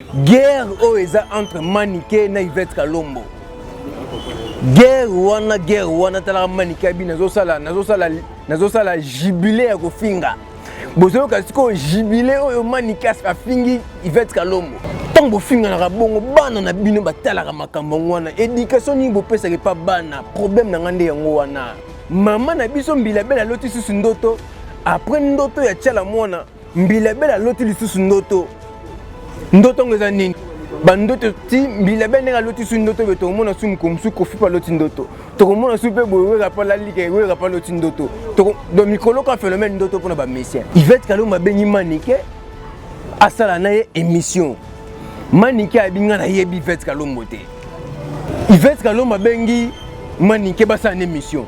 Guerre oeza entre Maniké na Yvette Kalombo. Guerre wana tala Maniké bi nazosala jubilé ya kofinga. Bozo kasiko jubilé oyo Maniké a fingi Yvette Kalombo. Tant bofinga na bongo bana na bino batala makambo wana. Éducation ni bo pesa ke pa bana. Problème na ngande yango wana. Mama na biso mbila bela loti susu ndoto. Après ndoto ya tchala mwana mbila bela loti lisusu ndoto. Ndoto ngeza nini? Bandoto ti mbila bela nga loti susu ndoto beto mona sumu komsu kofi pa loti ndoto. Toko mona supe bowe ka pa la like we ka pa loti ndoto. Toko do mikolo ka phénomène ndoto pona ba messia. Yvette Kalombo bengi Maniké asala na ye émission. Maniké abinga na yebi Yvette Kalombo te. Yvette Kalombo bengi Maniké basa na émission.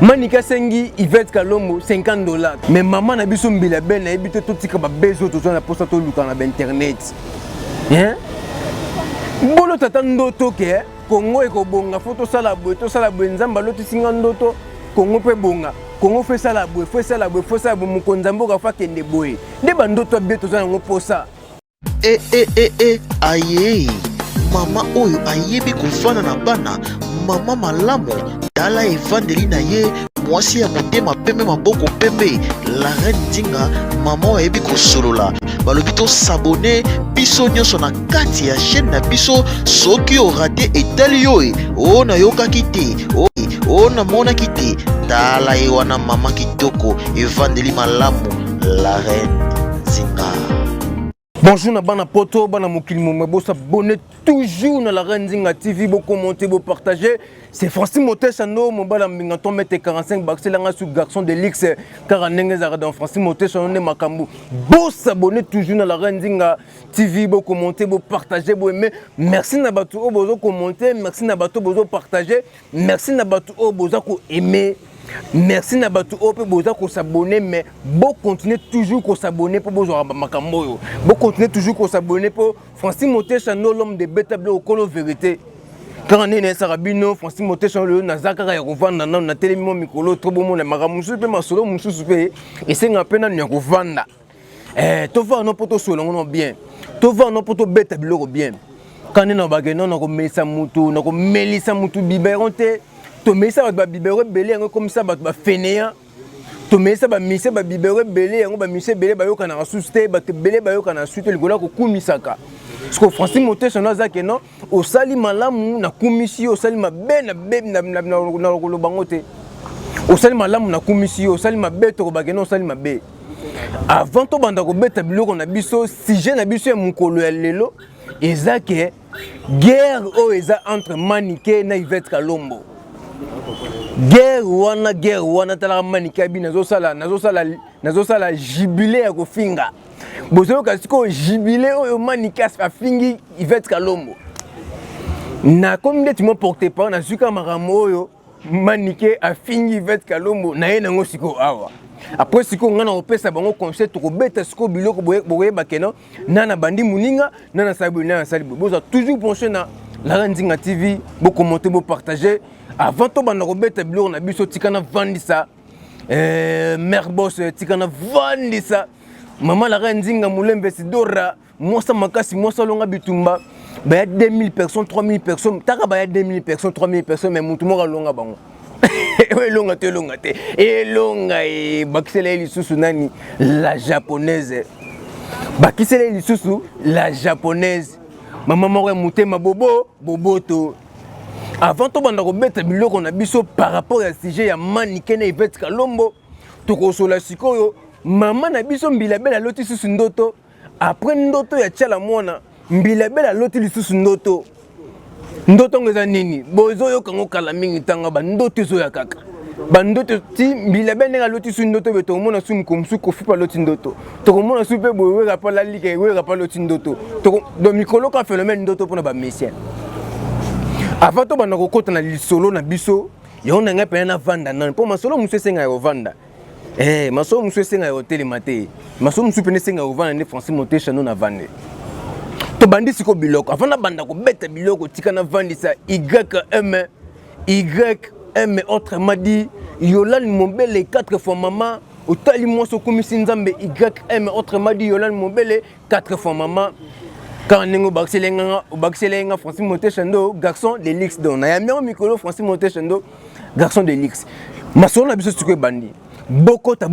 Maniké sengi Yvette Kalombo $50. Mais maman na biso mbila ben na ebite to tika ba bezo to na posta to luka na internet. Hein? Bolo tata ndoto ke Congo e ko bonga photo sala boe nzamba loti singa ndoto Congo pe bonga. Congo fe sala boe mukonzambo ka fa kende boe. De ba ndoto beto za ngo posa. Aye. Mama oyo ayebi kofana na bana. Mama malamu dala evandeli na ye mwasi ya motema pembe maboko pembe la reine Dinga mama ayebi kosolola balobi to s'abonner biso nyonso na kati ya chaîne na biso soki o raté etali yo o na yokaki te o na monaki te tala ye wana mama kitoko evandeli malamu la reine Dinga. Bonjour na bana poto, bana mokili mome, bo s'abonner toujours na la Reine Dinga TV, bo commenter, bo partager. C'est Francis Motechano, mon bala mbinga ton mette 45 baxé langa sous garçon de l'X car nenge za dans Francis Motechano ne makambu. Bo s'abonner toujours na la Reine Dinga TV, bo commenter, bo partager, bo aimer. Merci na batu o bozo commenter, merci na batu bozo partager, merci na batu o bozo ko aimer. Merci na batu ope boza ko s'abonner mais bon continuer toujours ko s'abonner pour bozo makambo yo. Bon continuer toujours ko s'abonner pour Francis Motechano l'homme de Betable au colo vérité. Quand on est Sarabino Francis Motechano le nazaka ya kovanda na télémon mikolo trop bon na makamusu pe masolo mususu pe et c'est ngapena nya kovanda. To va no poto solo non bien. To va no poto Betable bien. Quand on est na bageno na ko melisa mutu biberonte. To mesa ba bibere belé ngo comme ça ba fainéant to mesa ba mise ba bibere belé ngo ba mise belé ba yoka na susté ba te belé ba yoka na suite ligola ko kumisaka parce que Francis Motechano azake non o sali malamu na kumisi o sali mabe na lo bangote o sali malamu na kumisi o sali mabe to ba geno o sali mabe avant to banda ko beta biloko na biso sujet na biso ya mukolo ya lelo ezake guerre oeza entre Maniké na Yvette Kalombo. Guerre wana tala Maniké bi nazosala jubilé ya kofinga. Bozo kasiko jubilé oyo Maniké a fingi Yvette Kalombo. Na comme tu m'as porté pas na suka maramo oyo Maniké a fingi Yvette Kalombo na ye nango siko awa. Après siko ngana opesa bango conseil to ko beta siko biloko boye bakeno nana bandi muninga nana salibu boza toujours penché na la Reine Dinga TV bo commenter bo partager. Avant to banda ko beta biloko na biso tikana vandisa mère boss tikana vandisa maman la Reine Dinga Mulembe Sidora mosa makasi mosa longa bitumba ba ya 2000 personnes 3000 personnes taka ba ya 2000 personnes 3000 personnes mais mutu mo longa bango longa te longa e bakisele lisusu nani la japonaise bakisele lisusu la japonaise maman mo mutema boboto. Avant to banda ko beta biloko na biso par rapport à sujet ya Maniké na Yvette Kalombo to ko sola sikoyo mama na biso mbila bela loti susu ndoto après ndoto ya tchala mwana mbila bela loti lisusu ndoto ngeza nini bozo yo kango kala mingi tanga ba ndoto zo ya kaka ba ndoto ti mbila bela loti susu ndoto beto mona sumu komsu ko fupa loti ndoto to ko mona supe bowe ka pa la like we ka pa loti ndoto to do mikolo ka phénomène ndoto pona ba messia. Avant to banda ko kota na lisolo na biso yo na nga pe na vanda nan po masolo musu senga yo vanda masolo musu senga yo telemate masolo musu pene senga yo vanda ne Francis Motechano na vande to bandi siko biloko avant na banda ko beta biloko tika na vandisa YM autrement dit Yolande Mombele 4 fois maman au tali mo so komisi nzambe YM autrement dit Yolande Mombele 4 fois maman quand on a Francis Montechando, garçon de l'X. Donc, il y a un micro Francis Montechando, garçon de l'X. Ma soeur n'a pas ce que bandi. Bokota.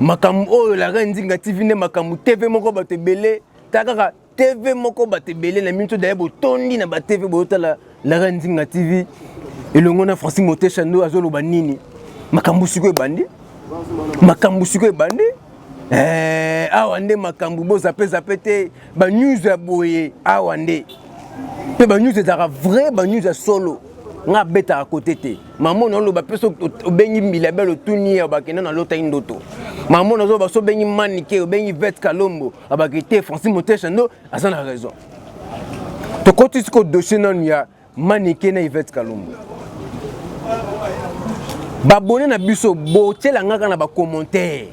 Makamu oh la reine Nzinga TV ne makamu TV moko ba te belé. Takaka TV moko ba te belé na minto d'ailleurs botondi na ba TV bota la reine Nzinga TV. Et le ngona Francis Montechando azolo banini. Makambu siko bandi. Awande makambu bo zapete ba news ya boye awande pe ba news ezaka vrai ba news ya solo nga beta à côté te maman non lo ba peso obengi milabel otuni abakena na lota indoto maman no zo ba so bengi manike obengi vet kalombo abakete Francis Montechando azana raison to koti siko dossier non ya manike na vet kalombo babone na biso botela ngaka na ba commentaire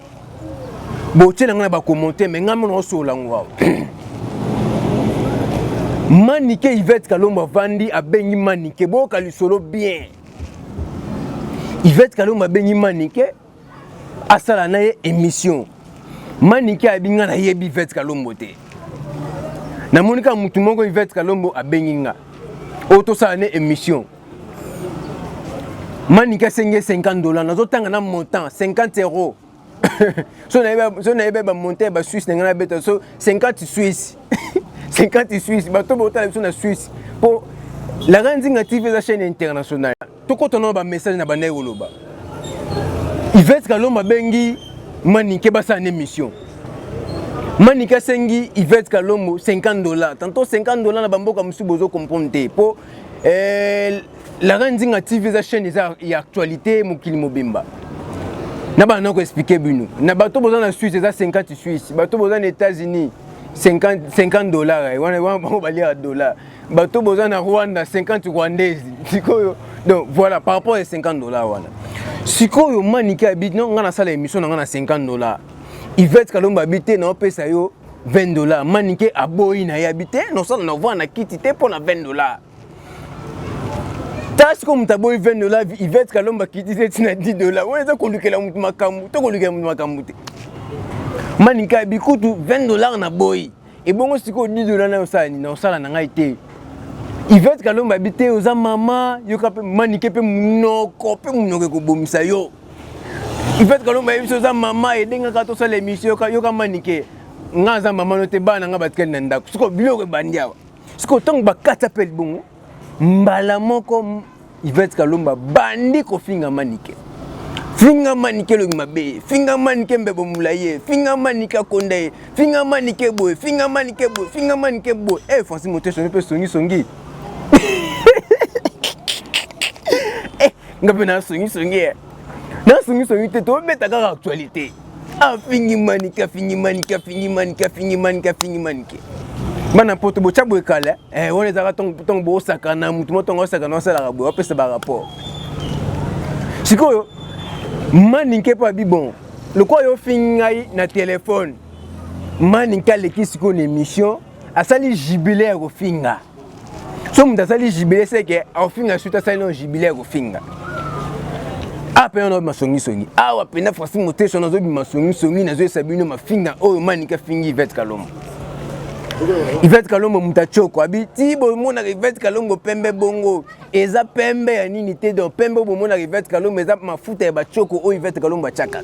botiela ngana ba commenter mais ngam no so langwa manike Yvette Kalomba vandi abengi manike boka lisolo bien Yvette Kalomba abengi manike asala na ye émission manike abinga na yebi Yvette Kalombo te na monika mutu moko Yvette Kalombo abengi nga auto sala na émission manike senge $50 nazo tanga na montant €50 so na ebe ba monter ba Suisse ngana beta so 50 Suisse 50 Suisse ba to bota la na Suisse pour la reine Nzinga TV za chaîne internationale to ko tono ba message na ba na yoloba Yvette Kalomba bengi manike ba sa émission manike sengi Yvette Kalombo $50 tantôt $50 na bamboka musu bozo comprendre pour la reine Nzinga TV za chaîne ya actualité mokili mobimba. Na ba na ko expliquer bino na bato boza na Suisse za 50 Suisse bato boza na États-Unis $50 et wana ba lire $. Bato boza na Rwanda 50 rwandaises sikoyo donc voilà par rapport à $50 wana sikoyo manike habite non ngana sala émission ngana $50 Yvette Kalomba habite na pesa yo $20 manike aboyi na habite non sala na voir na kiti te pour na $20 tas comme taboy $20 Yvette Kalomba qui disait tina $10 on est kolukela mutu makambu to kolukela mutu makambu te manika bikutu $20 na boy et bongo siko $10 na osani na osala na ngai te Yvette Kalomba habite oza mama yoka pe manike pe munoko ko bomisa yo Yvette Kalomba habite oza mama edenga ka to sala émission yoka manike ngaza mama no te bana nga batkeli na ndako siko biloko bandiawa siko tong bakata pe bongo mbala moko Yvette Kalomba bandi ko finga manike lo mabe finga manike mbebo mulaye finga manike kondaye finga manike boy Francis Montechando pe songi ngape na songi te to beta ka actualité fingi manike bana poto bo chabo ekala wona ezaka tong bo sakana mutu motongo sakana sala bo apesa ba rapport sikoyo maninke pa bibon le quoi yo fingai na téléphone maninka leki siko na émission asali jubilé au finga so mutu asali jubilé c'est que au finga suite asali no jubilé au finga après on a masongi awa pena Francis Montechando zo bi masongi na zo sabino mafinga oyo maninka fingi Yvette Kalomba Yvette Kalombo mutachoko abiti bo mona Yvette Kalombo pembe bongo eza pembe ya nini te donc pembe bo mona Yvette Kalombo eza mafuta ya bachoko o Yvette Kalombo chaka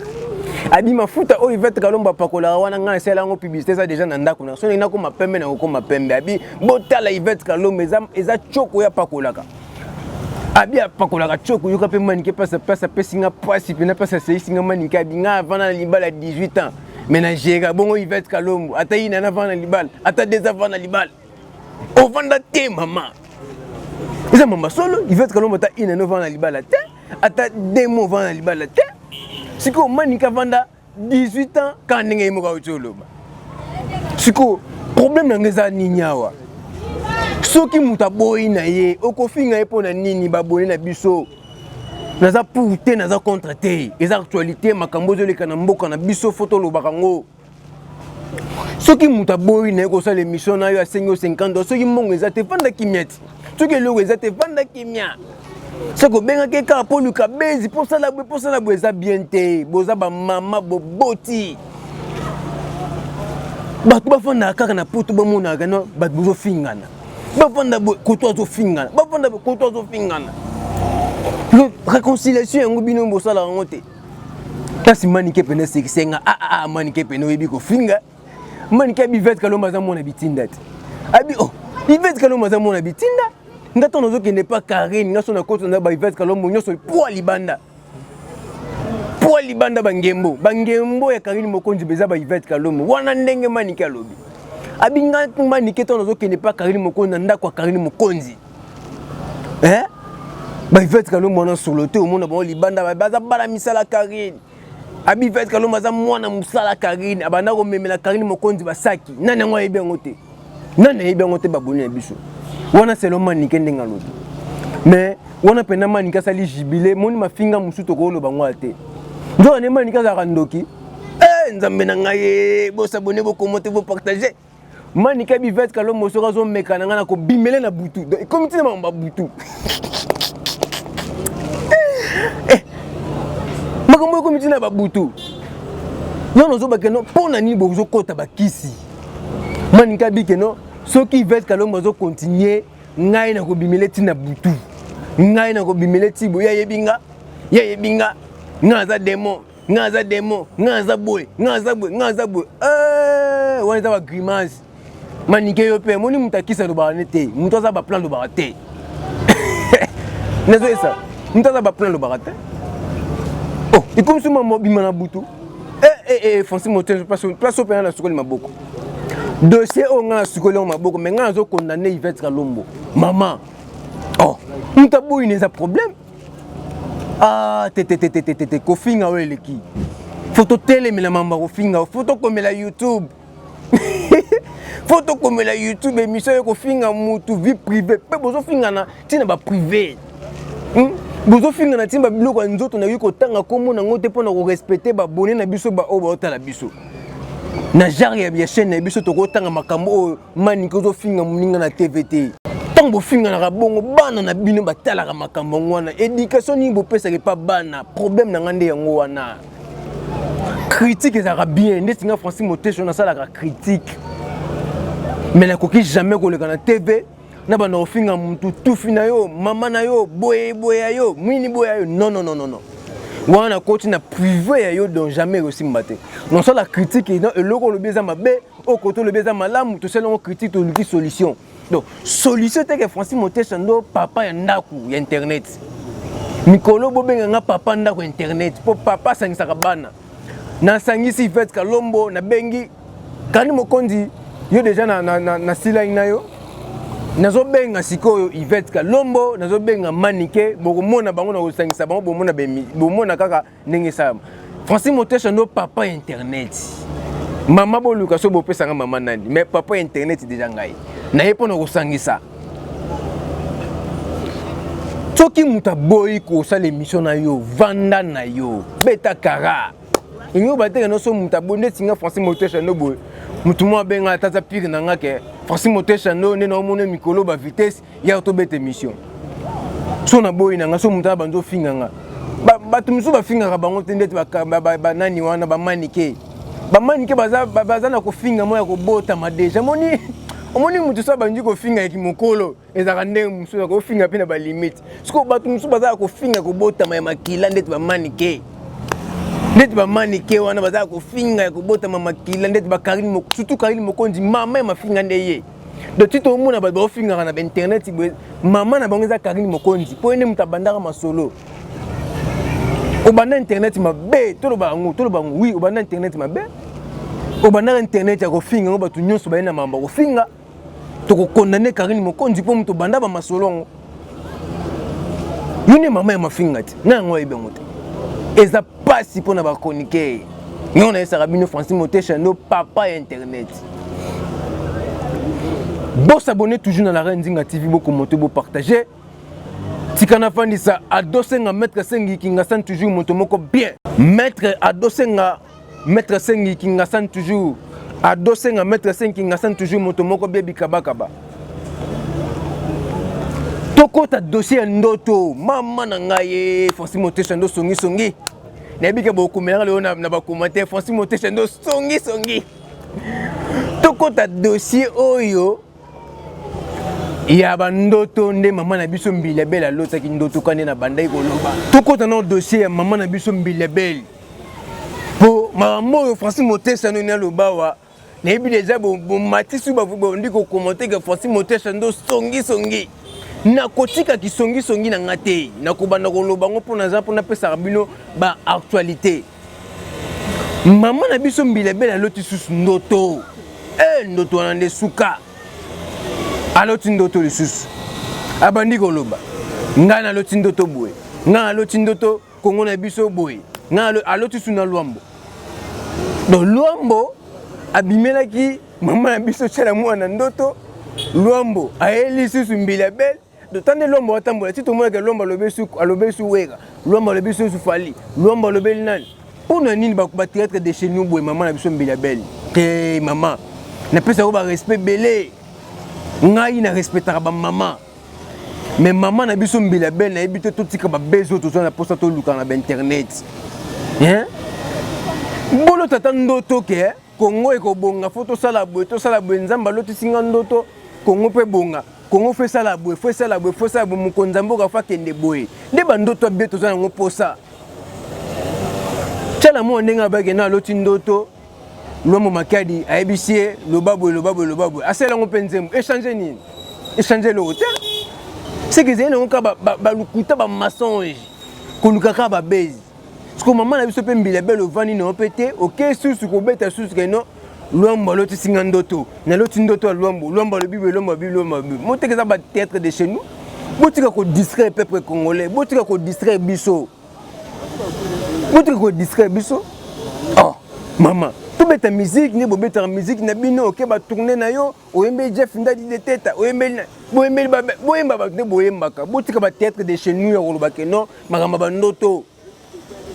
abi mafuta o Yvette Kalombo pakola wana ngana sela ngo publicité ça déjà na ndako na so na ko mapembe na ko mapembe abi botala Yvette Kalombo eza choko ya pakolaka abi apakolaka choko yoka pe manike pasa pesinga pasi pe na pasa seisinga manike abi nga avana libala 18 ans ménagère bongo Yvette Kalombo ata ina na vana libal ata des avant na libal o vanda te mama eza mama solo Yvette Kalombo ata ina no vana libal te ata demo vana libal te siko manika vanda 18 ans quand ndenge mo ka utoloba siko problème na ngeza ninyawa soki muta boyi na ye okofinga ye pona nini baboyi na biso naza pour te naza contre te eza actualité makambo zo leka na mboka na biso photo lo bakango soki muta boyi na ko sala émission na yo a 50 soki mbongo eza te vanda kimiati soki loko eza te vanda kimia soko benga ke ka po luka bezi pour sala bo eza bien te boza ba mama bo boti bato bafanda kaka na poto bamonaka no bato bozofingana bafanda koto azofingana bafanda koto azofingana réconciliation yango bino bosala yango te kasi manike pene sekisenga manike pene oyebi kofinga manike abi Yvette Kalomba aza mwana bitinda te abi Yvette Kalomba aza mwana bitinda ngata nozokende pa Karine ngaso na koto na ba Yvette Kalomba nyonso po libanda bangembo ya Karine Mokonzi beza ba Yvette Kalomba wana ndenge manike alobi abinga manike to nozokende pa Karine Mokonzi na ndako ya Karine Mokonzi ba Yvette Kalomba wana solote omona ba libanda baza bala misala Karine abi Yvette Kalomba aza mwana musala Karine abanda ko memela Karine Mokonzi basaki nani yango yebi yango te baboni ya biso wana selo manike ndenge alobi mais wana pena manike asali jibile moni mafinga musuto ko loba ngwa te nzo ne manike azaka ndoki nzambe na ngai bosabone bokomote bo partager manike abi Yvette Kalomba soka zo mekana ngana ko bimele na butu comme tina mamba butu makambo ko mitina ba butu yono zo bakeno pona ni bozo kota bakisi manike abi keno soki Yvette Kalomba zo continuer ngai na ko bimele tina butu ngai na ko bimele tibo ya yebinga ngaza demo ngaza boy wana za ba grimace manike yo pe moni mutakisa do ba nete muto za ba plan do ba te nezo esa muto za ba plan do ba te ikom suma mo bimana butu fonsi moteur place au na sukoli maboko dossier on nga sukoli maboko mais nga zo condamner Yvette Kalomba maman mutaboyi neza problème kofinga we leki photo tele mela mamba kofinga photo komela YouTube photo komela YouTube émission yo kofinga mutu vie privée pe bozo finga na tina ba privé bozo finga na timba biloko nzoto na yiko tanga komo na ngote pona ko respecter ba bonne na biso ba oba otala biso na genre ya chaîne na biso to ko tanga makambo maniko zo finga muninga na TVT tango finga na bongo bana na bino batala ka makambo ngwana éducation ni bo pesa ke pa bana problème na ngande yango wana critique ezaka bien ndeti nga Francis Motesho na sala ka critique mais na koki jamais ko le kana TV na bana ofinga mutu tufi na yo mama na yo boye yo mini boye yo non wana coach na privé ya yo donc jamais aussi mbaté non ça la critique et le ko le beza mabe au côté le beza malamu to selon critique to luki solution donc solution te que Francis Motesho ndo papa ya ndaku ya internet mikolo bobenga nga papa ndaku internet po papa sangisa bana na sangisi Yvette Kalomba na bengi Karine Mokonzi yo déjà na sila ina yo nazo benga sikoyo Yvette Kalomba nazo benga manike bokomona bango na kosangisa bango bomona kaka ndenge sa Francis Motesho ndo papa internet mama boluka so bopesa nga mama nani mais papa internet déjà ngai na yepo na kosangisa soki muta boyi ko sala émission na yo vanda na yo beta kara inyo bateka no so muta bonde tinga Francis Motesho ndo boy mutu mo benga tata pire na nga ke Francis Motesho ndo ne na omone mikolo ba vitesse ya to beta émission so na boyi na nga so muta banzo finga nga batu musu ba finga ka bango tende ba nani wana ba manike baza na kofinga mo ya kobota ma deja omoni mutu so banji kofinga ya kimokolo ezaka ndenge musu ya kofinga pe na ba limite siko batu musu baza kofinga kobota ma makila ndeti ba manike wana baza kofinga ya kobota ma makila ndeti ba surtout Karine Mokonzi mama ya mafinga ndeye de tito omona ba ofinga na internet mama na bango za Karine Mokonzi po ene muta bandaka masolo obanda internet mabe toloba bango oui obanda internet mabe obanda internet ya kofinga ngo batu nyonso ba na mamba kofinga to ko condamner Karine Mokonzi po muto banda ba masolongo yone mama ya mafinga ti na ngo ibe ngote eza pasi pona ba chroniqueur ngona esa rabino Francis Motesho no papa ya internet bo s'abonner toujours dans la Reine Nzinga TV bo commenter bo partager tikana fandisa adosenga maître sengi kinga san toujours moto moko bien maître adosenga maître sengi kinga san toujours adosenga maître sengi kinga san toujours moto moko bien bikabakaba toko ta dossier ndoto mama na ngaye Francis Motesho ndo songi na bika bo komela leo na ba commentaire Francis Motesho ndo songi tokota dossier oyo ya bandoto nde mama na biso Mbilabel alotaki ndoto kane na bandai koloba tokota na dossier ya mama na biso Mbilabel po mama oyo Francis Motesa no na lobawa na yebi déjà bon matisu ba ndi ko commenter que Francis Motesa ndo songi na kotika ki songi na ngate na kobanda koloba ngo pona za pona pesa bino ba actualité mama na biso Mbilabel aloti susu ndoto ndoto wana nde suka aloti ndoto lisusu abandi koloba nga na aloti ndoto boye nga aloti ndoto kongo na biso boye nga aloti su na Luambo donc Luambo abimelaki mama na biso chala mwana ndoto Luambo aeli susu Mbilabel tande Luambo atambola ti tomona ke Luambo alobe su weka Luambo alobe su fali Luambo alobe nani pona nini ba théâtre de chez nous boye mama na biso Mbilabel ke mama na pesa ko ba respect belé ngai na respectaka ba mama mais mama na biso Mbilabel na ebité to tika ba bezo to na posta to luka na internet hein bolo tata ndoto ke Congo eko bonga photo sala boye nzamba loti singa ndoto Congo pe bonga Congo fe sala boye mukonza mboka fa kende boye nde ba ndoto beto za ngo posa tala mo ndenga ba ke na loti ndoto Luambo makadi aibisie lobaboy asela ngo penzemo échanger nini échanger le hôtel c'est que zeno ka ba lukuta ba mensonge kolukaka ba base parce que maman na biso pe Mbilabel ovani no pété OK susu ko beta susu ke no Luambo loti singa ndoto na loti ndoto ya Luambo le bible moteke za ba théâtre de chez nous botika ko distraire peuple congolais botika ko distraire biso oh maman beta musique ni bobeta musique na bino ke ba tourner na yo oyembe Jeff Ndadi de teta oyembe boyemba ba ne boyembaka botika ba théâtre de chez nous ya koloba ke non magamba bandoto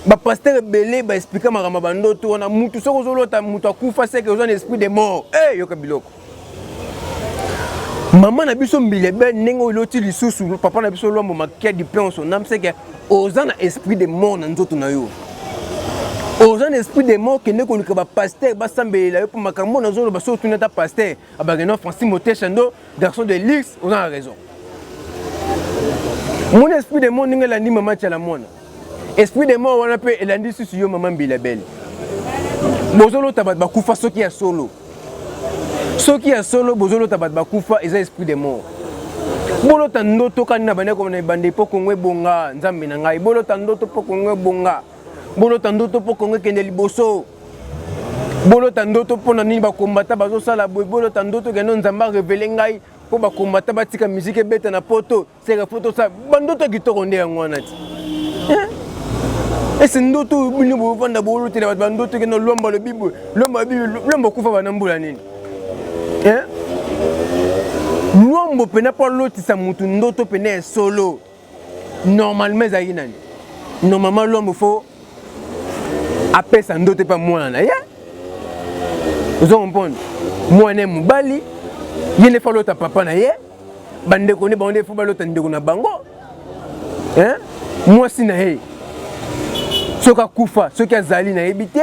ba pasteur belé ba expliquer magamba bandoto wana mutu soko zolota mutu akufa c'est que un esprit de mort yoka biloko maman na biso Mbilabel nengo loti lisusu papa na biso Luambo makia du pain son âme c'est que ozana esprit de mort na nzoto na yo aux gens esprit de mort qui ne connaissent pas pasteur basambe la pour makambo na zolo baso tuna ta pasteur abageno Francis Motesa ndo garçon de luxe on a raison mon esprit de mort ninga ndi mama chala mona esprit de mort wana pe elandi susu yo mama Mbilabel bozolo tabat bakufa soki ya solo bozolo tabat bakufa eza esprit de mort bolo tandoto kana bane ko na bande poko ngwe bonga nzambe na ngai bolo tandoto poko ngwe bonga bolo tandoto po kongo kende liboso bolo tandoto po na nini ba kombata bazo sala boy bolo tandoto kendo nzamba révéler ngai po ba kombata batika musique beta na poto seka photo sa bandoto kitoko nde yango wana ti ese ndoto bino bo vanda bolo tele bandoto kendo Luambo le bible Luambo kufa bana mbula nini Luambo pena pa lotisa mutu ndoto pena solo normalement za yinani normalement Luambo faut apesa ndoto pa mwana ya vous comprenez mwana mubali yene fa lota papa na ye bandeko ne bande fo balota ndeko na bango mwasi na ye soka kufa soki azali na yebite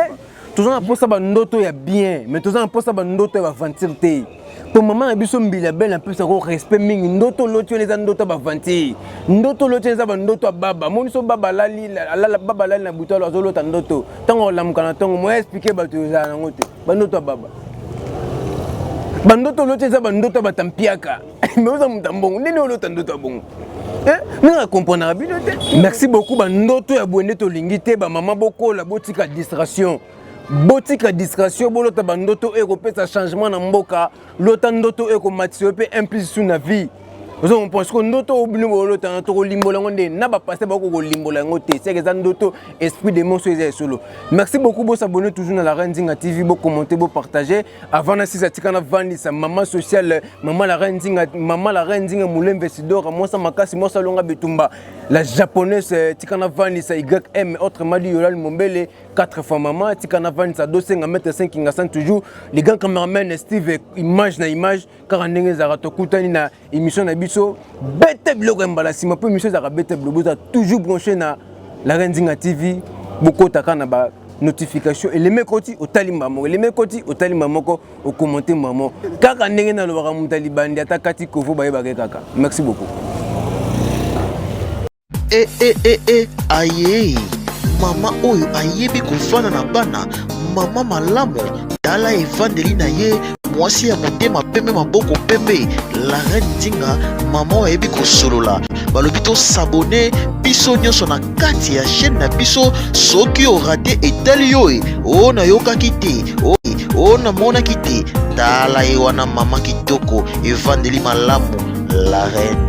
tozana posa ba ndoto ya bien mais tozana posa ba ndoto ya aventure te pour maman na biso Mbilabel na pesa ko respect mingi ndoto loti les ndoto ba aventure ndoto loti les ba ndoto baba moniso baba lali na butalo azolota ndoto tango lamuka na tango mo expliquer ba to za na ngote ba ndoto baba ba ndoto loti les ba ndoto ba tampiaka mais oza mutambongo nini olota ndoto bongo nga comprendre bino te merci beaucoup ba ndoto ya bwende to lingi te ba mama bokola botika distraction bolota bandoto eko pesa changement na mboka lota ndoto eko matio pe implice na vie on pense que ndoto obino bolota na to limbola ngonde na ba passer ba ko limbola ngote c'est que ndoto esprit de mon soyez solo merci beaucoup bo s'abonner toujours na la Rendinga TV bo commenter bo partager avant na sisa tikana vandi sa maman sociale maman la Rendinga Moulembe Sidora moi ça makasi moi ça longa betumba la japonaise tikana vandi sa YM autrement dit Yolal Mombele 4 fois maman tikana vandi sa 250 m 5 kinga toujours les grands cameraman Steve image na image car ndenge za to kutani na émission na biso bete blog mbala sima pe émission za bete blog toujours branché na la Rendinga TV beaucoup taka na ba notification eleme koti otali mamo eleme koti otali mamoko o commenter mamo kaka ndenge na lobaka mutali bandi ata kati kovo baye bake kaka. Merci beaucoup. Aye mama oyo ayebi kofana na bana mama malamu tala evandeli na ye mwasi ya motema pembe maboko pembe la reine Nzinga mama oyo ayebi kosolola balobi to s'abonner biso nyonso na kati ya chaîne na biso soki orate etali yo o na yokaki te o na monaki te tala ye wana mama kitoko evandeli malamu la reine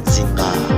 Nzinga.